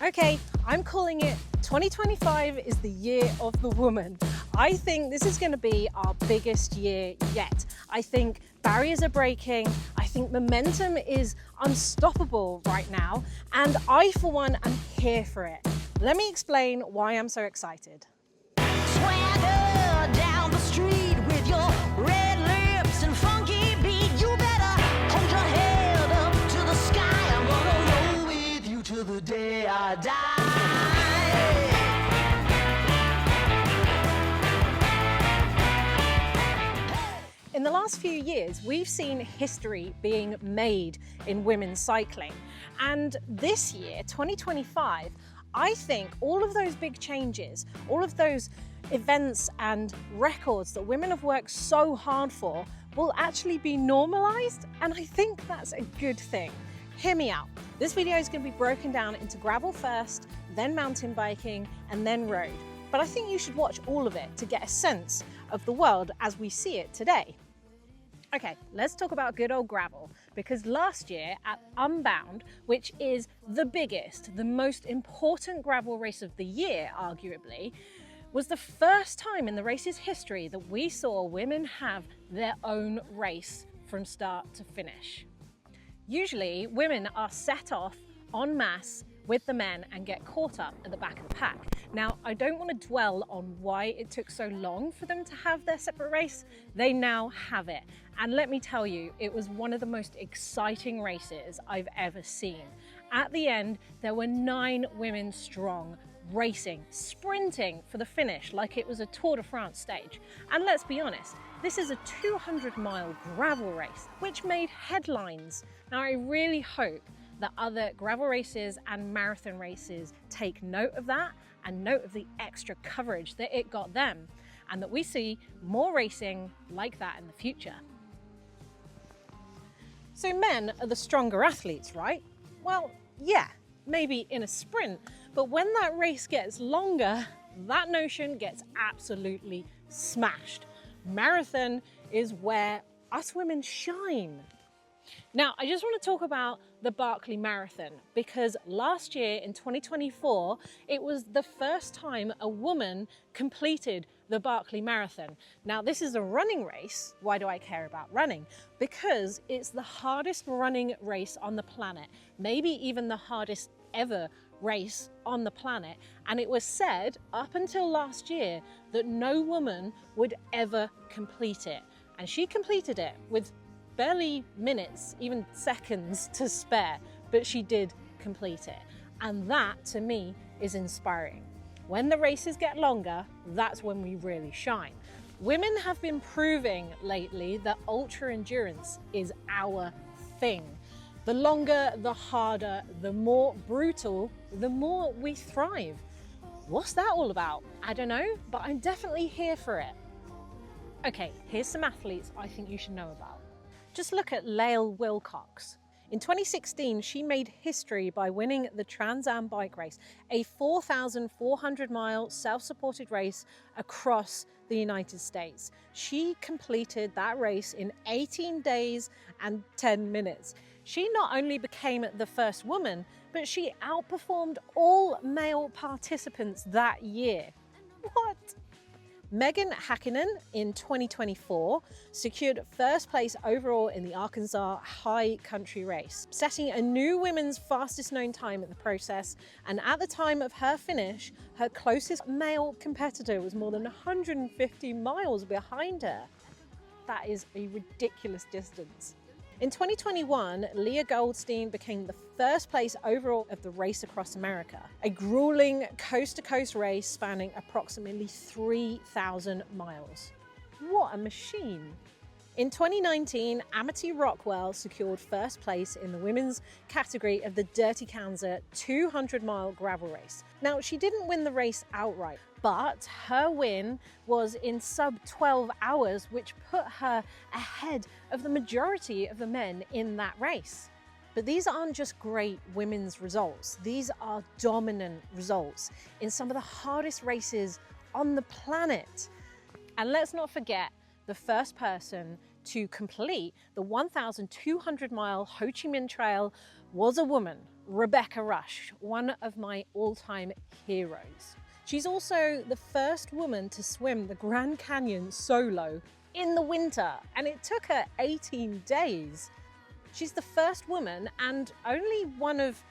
Okay, I'm calling it 2025 is the year of the woman. I think this is going to be our biggest year yet. I think barriers are breaking. I think momentum is unstoppable right now. And I, for one, am here for it. Let me explain why I'm so excited. Swagger down the street with your red lips and funky beat. You better hold your head up to the sky. I'm gonna roll with you till the day I die. In the last few years, we've seen history being made in women's cycling. And this year, 2025, I think all of those big changes, all of those events and records that women have worked so hard for will actually be normalized. And I think that's a good thing. Hear me out. This video is going to be broken down into gravel first, then mountain biking, and then road. But I think you should watch all of it to get a sense of the world as we see it today. Okay, let's talk about good old gravel, because last year at Unbound, which is the biggest, the most important gravel race of the year, arguably, was the first time in the race's history that we saw women have their own race from start to finish. Usually, women are set off en masse with the men and get caught up at the back of the pack. Now, I don't want to dwell on why it took so long for them to have their separate race. They now have it. And let me tell you, it was one of the most exciting races I've ever seen. At the end, there were 9 women strong, racing, sprinting for the finish like it was a Tour de France stage. And let's be honest, this is a 200-mile gravel race, which made headlines. Now, I really hope that other gravel races and marathon races take note of that and note of the extra coverage that it got them, and that we see more racing like that in the future. So men are the stronger athletes, right? Well, yeah, maybe in a sprint, but when that race gets longer, that notion gets absolutely smashed. Marathon is where us women shine. Now, I just want to talk about the Barkley Marathon, because last year in 2024, it was the first time a woman completed the Barkley Marathon. Now, this is a running race. Why do I care about running? Because it's the hardest running race on the planet, maybe even the hardest ever race on the planet. And it was said up until last year that no woman would ever complete it. And she completed it with barely minutes, even seconds to spare, but she did complete it. And that, to me, is inspiring. When the races get longer, that's when we really shine. Women have been proving lately that ultra endurance is our thing. The longer, the harder, the more brutal, the more we thrive. What's that all about? I don't know, but I'm definitely here for it. Okay, here's some athletes I think you should know about. Just look at Lael Wilcox. In 2016, she made history by winning the Trans Am bike race, a 4,400-mile self-supported race across the United States. She completed that race in 18 days and 10 minutes. She not only became the first woman, but she outperformed all male participants that year. What? Megan Hakkinen in 2024 secured first place overall in the Arkansas High Country Race, setting a new women's fastest known time at the process. And at the time of her finish, her closest male competitor was more than 150 miles behind her. That is a ridiculous distance. In 2021, Leah Goldstein became the first place overall of the Race Across America, a grueling coast-to-coast race spanning approximately 3,000 miles. What a machine! In 2019, Amity Rockwell secured first place in the women's category of the Dirty Kansas 200-mile gravel race. Now, she didn't win the race outright, but her win was in sub 12 hours, which put her ahead of the majority of the men in that race. But these aren't just great women's results. These are dominant results in some of the hardest races on the planet. And let's not forget, the first person to complete the 1,200-mile Ho Chi Minh Trail was a woman. Rebecca Rush, one of my all-time heroes. She's also the first woman to swim the Grand Canyon solo in the winter, and it took her 18 days. She's the first woman and only one of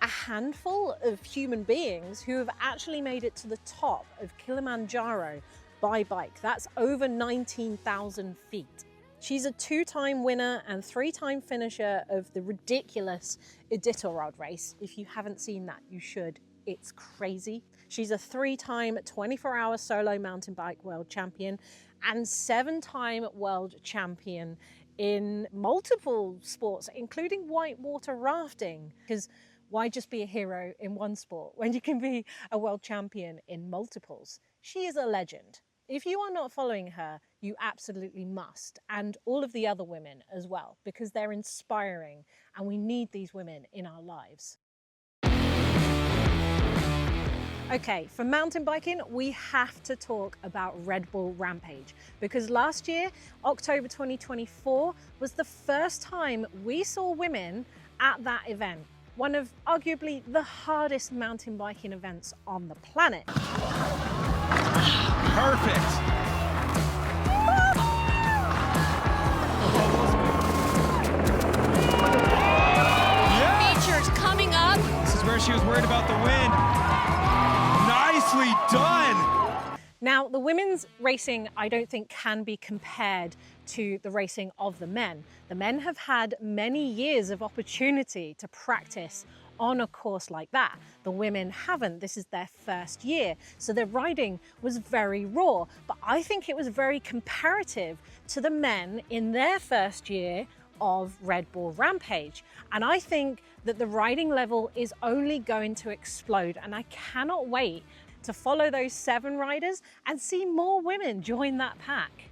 a handful of human beings who have actually made it to the top of Kilimanjaro by bike. That's over 19,000 feet. She's a 2-time winner and 3-time finisher of the ridiculous Iditarod race. If you haven't seen that, you should. It's crazy. She's a 3-time 24-hour solo mountain bike world champion and 7-time world champion in multiple sports, including whitewater rafting. Because why just be a hero in one sport when you can be a world champion in multiples? She is a legend. If you are not following her, you absolutely must, and all of the other women as well, because they're inspiring and we need these women in our lives. Okay, for mountain biking, we have to talk about Red Bull Rampage, because last year, October 2024, was the first time we saw women at that event. One of arguably the hardest mountain biking events on the planet. Perfect. Yeah. Features coming up. This is where she was worried about the wind. Nicely done. Now, the women's racing, I don't think can be compared to the racing of the men. The men have had many years of opportunity to practice on a course like that. The women haven't. This is their first year. So their riding was very raw, but I think it was very comparative to the men in their first year of Red Bull Rampage. And I think that the riding level is only going to explode, and I cannot wait to follow those 7 riders and see more women join that pack.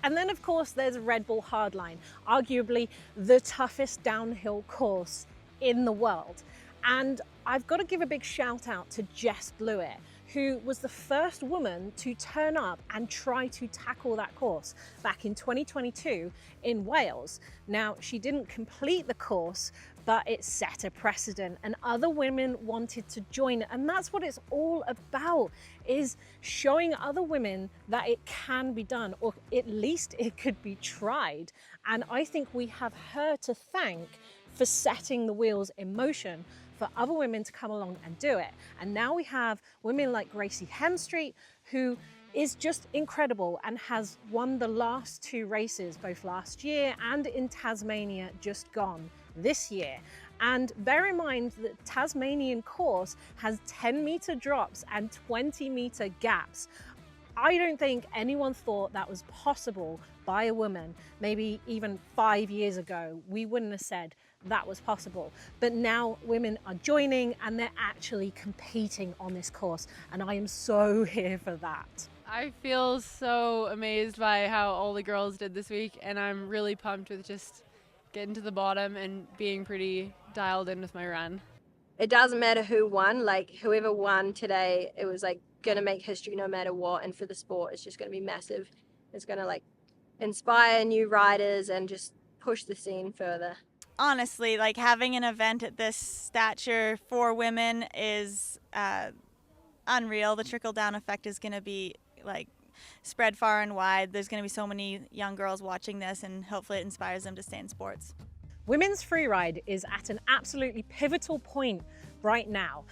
And then of course there's Red Bull Hardline, arguably the toughest downhill course in the world. And I've got to give a big shout out to Jess Blewett, who was the first woman to turn up and try to tackle that course back in 2022 in Wales. Now, she didn't complete the course, but it set a precedent and other women wanted to join it. And that's what it's all about, is showing other women that it can be done, or at least it could be tried. And I think we have her to thank for setting the wheels in motion for other women to come along and do it. And now we have women like Gracie Hemstreet, who is just incredible and has won the last 2 races, both last year and in Tasmania just gone this year. And bear in mind that Tasmanian course has 10-meter drops and 20-meter gaps. I don't think anyone thought that was possible by a woman. Maybe even 5 years ago, we wouldn't have said that was possible. But now women are joining and they're actually competing on this course. And I am so here for that. I feel so amazed by how all the girls did this week, and I'm really pumped with just getting to the bottom and being pretty dialed in with my run. It doesn't matter who won, like whoever won today, it was like gonna make history no matter what, and for the sport it's just gonna be massive. It's gonna like inspire new riders and just push the scene further. Honestly, like having an event at this stature for women is unreal. The trickle-down effect is going to be like spread far and wide. There's going to be so many young girls watching this, and hopefully it inspires them to stay in sports. Women's freeride is at an absolutely pivotal point right now.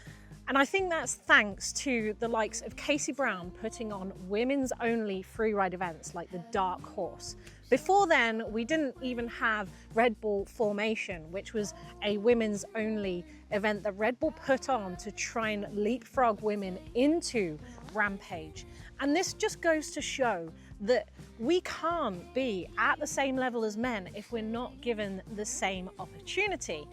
And I think that's thanks to the likes of Casey Brown putting on women's only freeride events like the Dark Horse. Before then, we didn't even have Red Bull Formation, which was a women's only event that Red Bull put on to try and leapfrog women into Rampage. And this just goes to show that we can't be at the same level as men if we're not given the same opportunity.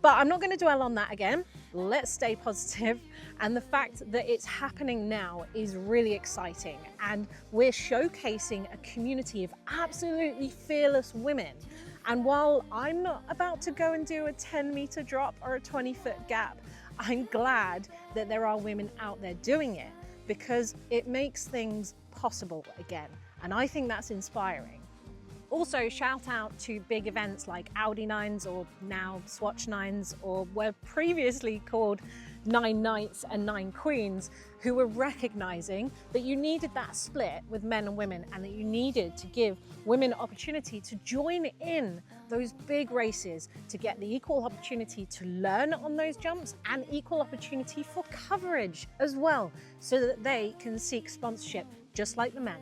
But I'm not going to dwell on that again. Let's stay positive. And the fact that it's happening now is really exciting. And we're showcasing a community of absolutely fearless women. And while I'm not about to go and do a 10-meter drop or a 20-foot gap, I'm glad that there are women out there doing it, because it makes things possible again. And I think that's inspiring. Also, shout out to big events like Audi 9s, or now Swatch 9s, or were previously called 9 Knights and 9 Queens, who were recognizing that you needed that split with men and women, and that you needed to give women opportunity to join in those big races, to get the equal opportunity to learn on those jumps and equal opportunity for coverage as well, so that they can seek sponsorship just like the men.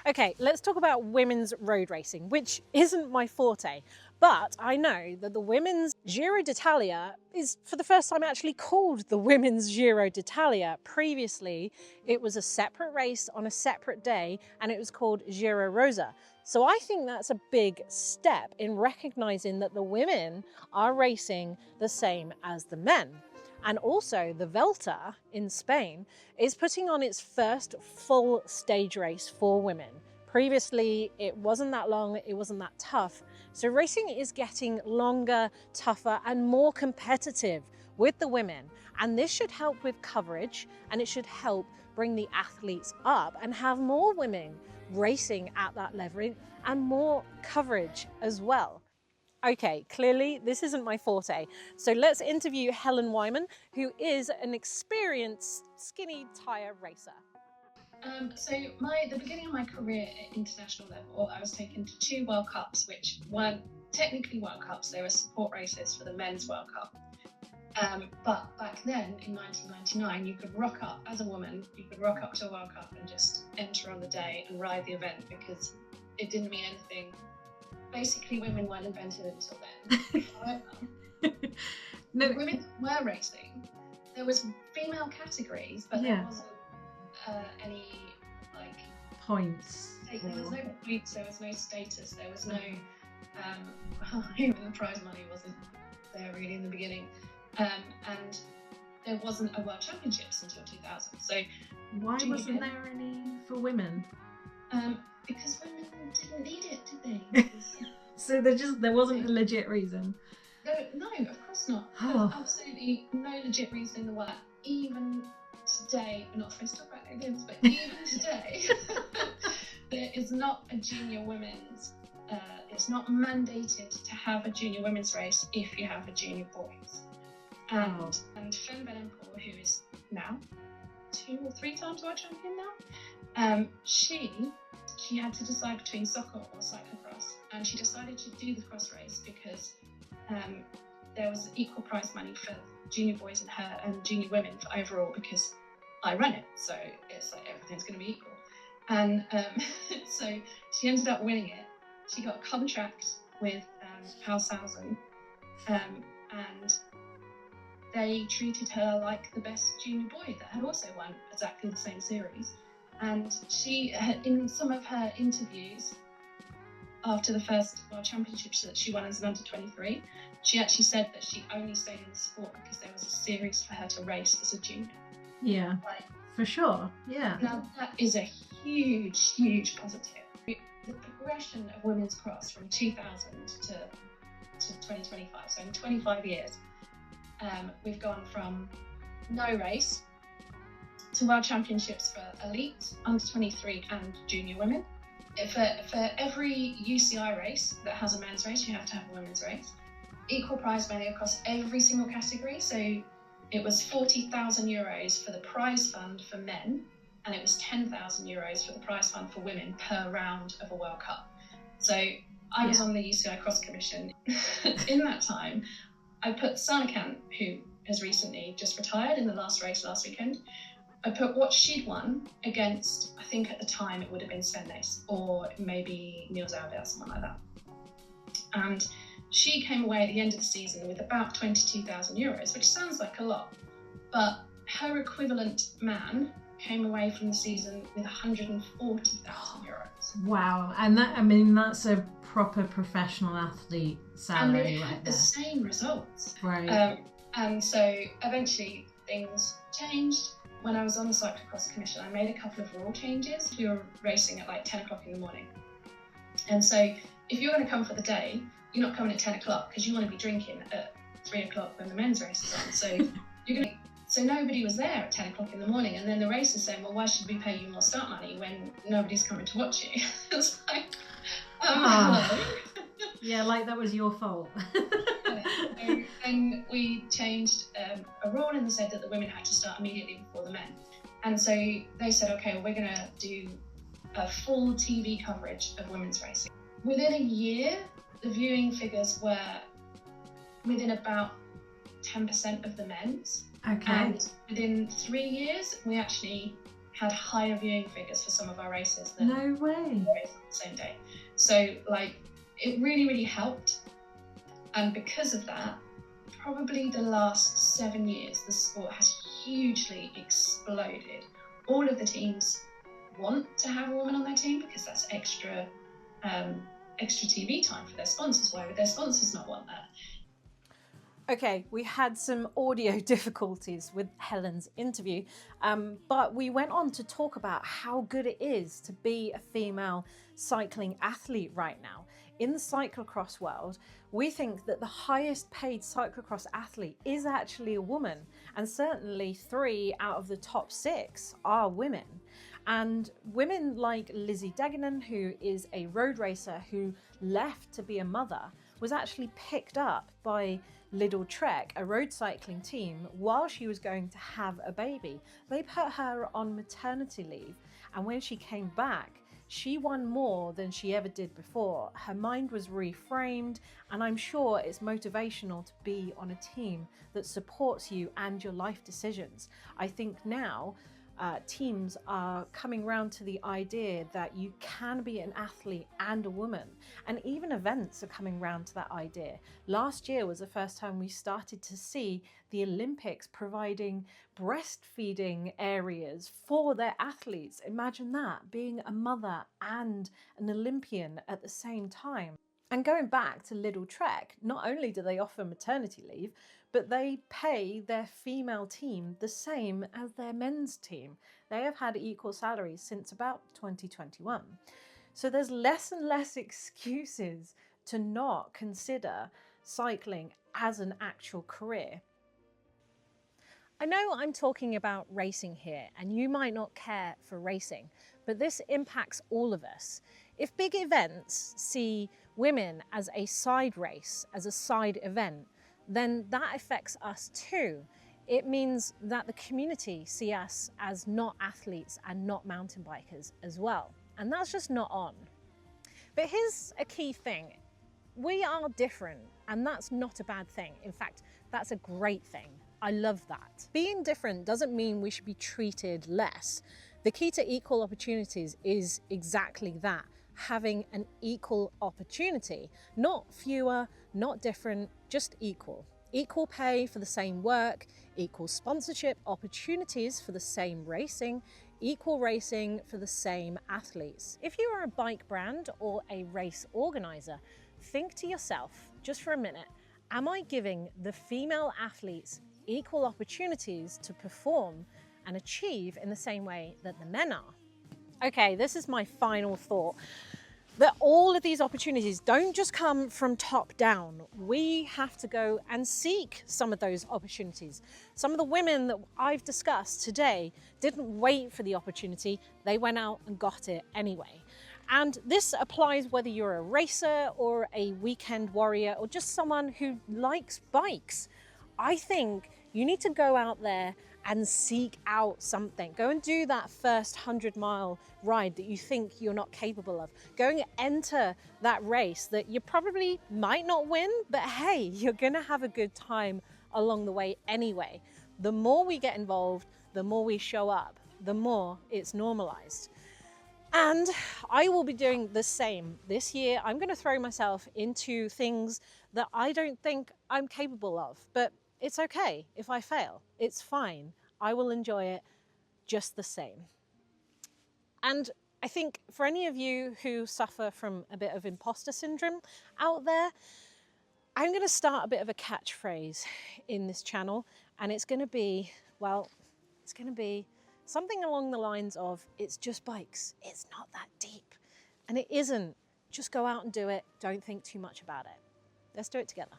Okay, let's talk about women's road racing, which isn't my forte, but I know that the women's Giro d'Italia is for the first time actually called the Women's Giro d'Italia. Previously, it was a separate race on a separate day, and it was called Giro Rosa. So I think that's a big step in recognizing that the women are racing the same as the men. And also the Vuelta in Spain is putting on its first full stage race for women. Previously, it wasn't that long, it wasn't that tough. So racing is getting longer, tougher, and more competitive with the women. And this should help with coverage, and it should help bring the athletes up and have more women racing at that level and more coverage as well. Okay, clearly this isn't my forte, so let's interview Helen Wyman, who is an experienced skinny tire racer. So the beginning of my career at international level, I was taken to 2 World Cups, which weren't technically World Cups, they were support races for the Men's World Cup. But back then, in 1999, you could rock up as a woman, you could rock up to a World Cup and just enter on the day and ride the event, because it didn't mean anything. Basically, women weren't invented until then. However, No. women were racing. There was female categories, but there wasn't any like Points. There was no points. There was no status. There was no even the prize money wasn't there really in the beginning, and there wasn't a World Championships until 2000. So Why wasn't there any for women? Because women didn't need it, did they? So there wasn't a legit reason. No, of course not. There's absolutely no legit reason in the world. Even today, not for us to talk about against, but even today, there is not a junior women's. It's not mandated to have a junior women's race if you have a junior boys. And Fen Bedenpour, who is now 2 or 3 times world champion now, she had to decide between soccer or cyclocross, and she decided to do the cross race because there was equal prize money for junior boys and her and junior women for overall, because I run it, so it's like everything's going to be equal. And so she ended up winning it. She got a contract with Haushausen, and they treated her like the best junior boy that had also won exactly the same series. And she, in some of her interviews after the first World Championships that she won as an under-23, she actually said that she only stayed in the sport because there was a series for her to race as a junior. Yeah, for sure, yeah. Now that is a huge, huge positive. The progression of women's cross from 2000 to 2025, so in 25 years, we've gone from no race to World Championships for elite, under-23 and junior women. For every UCI race that has a men's race, you have to have a women's race. Equal prize money across every single category, so it was €40,000 for the prize fund for men, and it was €10,000 for the prize fund for women per round of a World Cup. So I was on the UCI Cross Commission. In that time, I put Sarnikant, who has recently just retired in the last race last weekend, I put what she'd won against, I think at the time it would have been Sven Nys or maybe Niels Albert, someone like that. And she came away at the end of the season with about €22,000, which sounds like a lot, but her equivalent man came away from the season with €140,000. Wow, and that's a proper professional athlete salary right there. The same results. Right. And so eventually things changed. When I was on the Cyclocross Commission, I made a couple of rule changes. We were racing at like 10 o'clock in the morning. And so if you're going to come for the day, you're not coming at 10 o'clock because you want to be drinking at 3 o'clock when the men's race is on. So you're going to So nobody was there at 10 o'clock in the morning, and then the race is saying, well, why should we pay you more start money when nobody's coming to watch you? It's like, hello. Yeah, like that was your fault. And we changed a rule, and they said that the women had to start immediately before the men. And so they said, okay, well, we're going to do a full TV coverage of women's racing. Within a year, the viewing figures were within about 10% of the men's. Okay. And within 3 years, we actually had higher viewing figures for some of our races than No way. the race on the same day. So, like, it really, really helped. And because of that, probably the last 7 years, the sport has hugely exploded. All of the teams want to have a woman on their team because that's extra TV time for their sponsors. Why would their sponsors not want that? Okay, we had some audio difficulties with Helen's interview, but we went on to talk about how good it is to be a female cycling athlete right now. In the cyclocross world, we think that the highest paid cyclocross athlete is actually a woman, and certainly 3 out of the top 6 are women. And women like Lizzie Deignan, who is a road racer who left to be a mother, was actually picked up by Lidl Trek, a road cycling team, while she was going to have a baby. They put her on maternity leave, and when she came back, she won more than she ever did before. Her mind was reframed, and I'm sure it's motivational to be on a team that supports you and your life decisions. I think now teams are coming round to the idea that you can be an athlete and a woman, and even events are coming round to that idea. Last year was the first time we started to see the Olympics providing breastfeeding areas for their athletes. Imagine that, being a mother and an Olympian at the same time. And going back to Lidl Trek, not only do they offer maternity leave, but they pay their female team the same as their men's team. They have had equal salaries since about 2021. So there's less and less excuses to not consider cycling as an actual career. I know I'm talking about racing here, and you might not care for racing, but this impacts all of us. If big events see women as a side race, as a side event, then that affects us too. It means that the community see us as not athletes and not mountain bikers as well. And that's just not on. But here's a key thing. We are different, and that's not a bad thing. In fact, that's a great thing. I love that. Being different doesn't mean we should be treated less. The key to equal opportunities is exactly that. Having an equal opportunity, not fewer, not different, just equal. Equal pay for the same work, equal sponsorship opportunities for the same racing, equal racing for the same athletes. If you are a bike brand or a race organizer, think to yourself, just for a minute, am I giving the female athletes equal opportunities to perform and achieve in the same way that the men are? Okay, this is my final thought. That all of these opportunities don't just come from top down. We have to go and seek some of those opportunities. Some of the women that I've discussed today didn't wait for the opportunity, they went out and got it anyway. And this applies whether you're a racer or a weekend warrior or just someone who likes bikes. I think you need to go out there and seek out something. Go and do that first 100-mile ride that you think you're not capable of. Go and enter that race that you probably might not win, but hey, you're gonna have a good time along the way anyway. The more we get involved, the more we show up, the more it's normalized. And I will be doing the same this year. I'm gonna throw myself into things that I don't think I'm capable of, but it's okay if I fail. It's fine. I will enjoy it just the same. And I think for any of you who suffer from a bit of imposter syndrome out there, I'm going to start a bit of a catchphrase in this channel, and it's going to be, well, it's going to be something along the lines of, it's just bikes. It's not that deep. And it isn't. Just go out and do it. Don't think too much about it. Let's do it together.